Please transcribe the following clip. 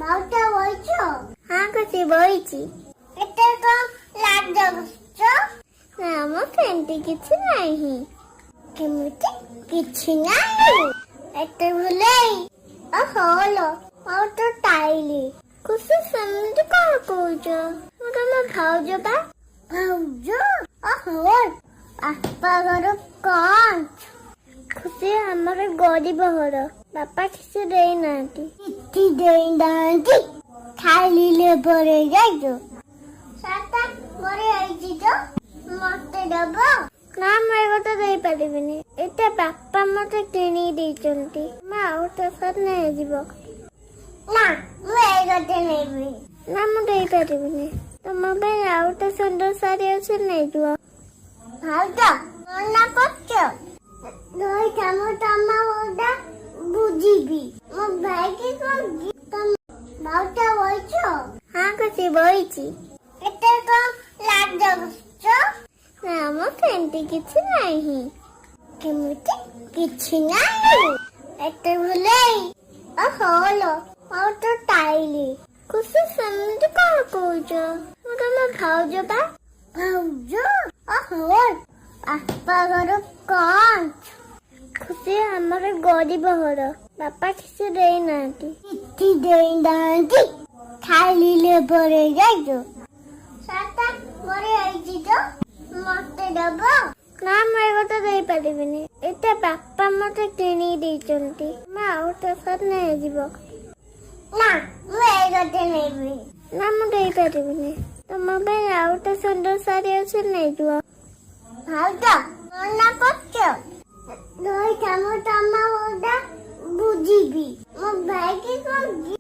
মাউটা বইছো? হ্যাঁ কাছে বইছি। এটা তো লাগছে বুঝছো? না আমার ফ্রেন্ডে কিছু নাই। কেমতে কিছু নাই? এটা ভুলেই ও হলো মাউটা টাইলি কুসু সমঝ কর কইছো? ওটা না খাওজো বা খাওজো ও হল আপা ঘর কোন খুশি আমার গরিব ঘর বাপা কিছু দেই নাহাନ୍ତି କିଛି ଦେଇ ନାହାନ୍ତି ଖାଇଲେ ପରେ ଯାଇଛୁ ସାତା ପରେ ଆଇଛି ତ ମତେ ଦବ ନା ମୁଁ ଏ କଥା ଦେଇପାରିବିନି ଏଟା ବାପା ମତେ କିଣି ଦେଇଛନ୍ତି ମା ଆଉ ତା ସାଥ ନେଇଯିବ ନା ମୁଁ ଏ କଥା ନେବି ନା ମୁଁ ଦେଇପାରିବିନି ତମ ପାଇଁ ଆଉ ତା ସୁନ୍ଦର ଶାଢ଼ୀ ଅଛି ନେଇଯିବ ଭାଉଜ ମନା କରୁଛ ଦୁଇ ତମ ଓଦା ବୁଝିବି ମୋ ଭାଇ କି କହିବି ମାଉଟା ବଇଛ ହଁ କିଛି ବଇଛି ଏତେ କଣ ଲାଜ ବୁଝଛ ନା ମୋ ଫ୍ରେଣ୍ଡ କିଛି ନାହିଁ କେମିତି କିଛି ନାହିଁ ଏତେ ଭୁଲେଇ ଓ ହଲୋ ମାଉଟା ଟାଇଲି କୁସୁ ସେମିତି କଣ କହୁଛ ମୁଁ ତମ ଭାଉଜ ବା ଭାଉଜ ଓ ହଲ ବାପା ଘର କଣ खुशी हमारे गरीब घर बापा किसी देई नाहाନ୍ତି କିଛି ଦେଇ ନାହାନ୍ତି ଖାଇଲେ ପରେ ଯାଇଛୁ ସାତା ପରେ ଆଇଛି ତ ମତେ ଦବ ନା ମୁଁ ଏ କଥା ଦେଇପାରିବିନି ଏଟା ବାପା ମତେ କିଣି ଦେଇଛନ୍ତି ମା ଆଉ ତା ସାଥ ନେଇଯିବ ନା ମୁଁ ଏ କଥା ନେବି ନା ମୁଁ ଦେଇପାରିବିନି ତମ ପାଇଁ ଆଉ ତା ସୁନ୍ଦର ଶାଢ଼ୀ ଅଛି ନେଇଯିବ ଭାଉଜ ମନା କରୁଛ ଦୁଇ ତମ ଓଦା ବୁଝିବି ମୋ ଭାଇ କି କହିବି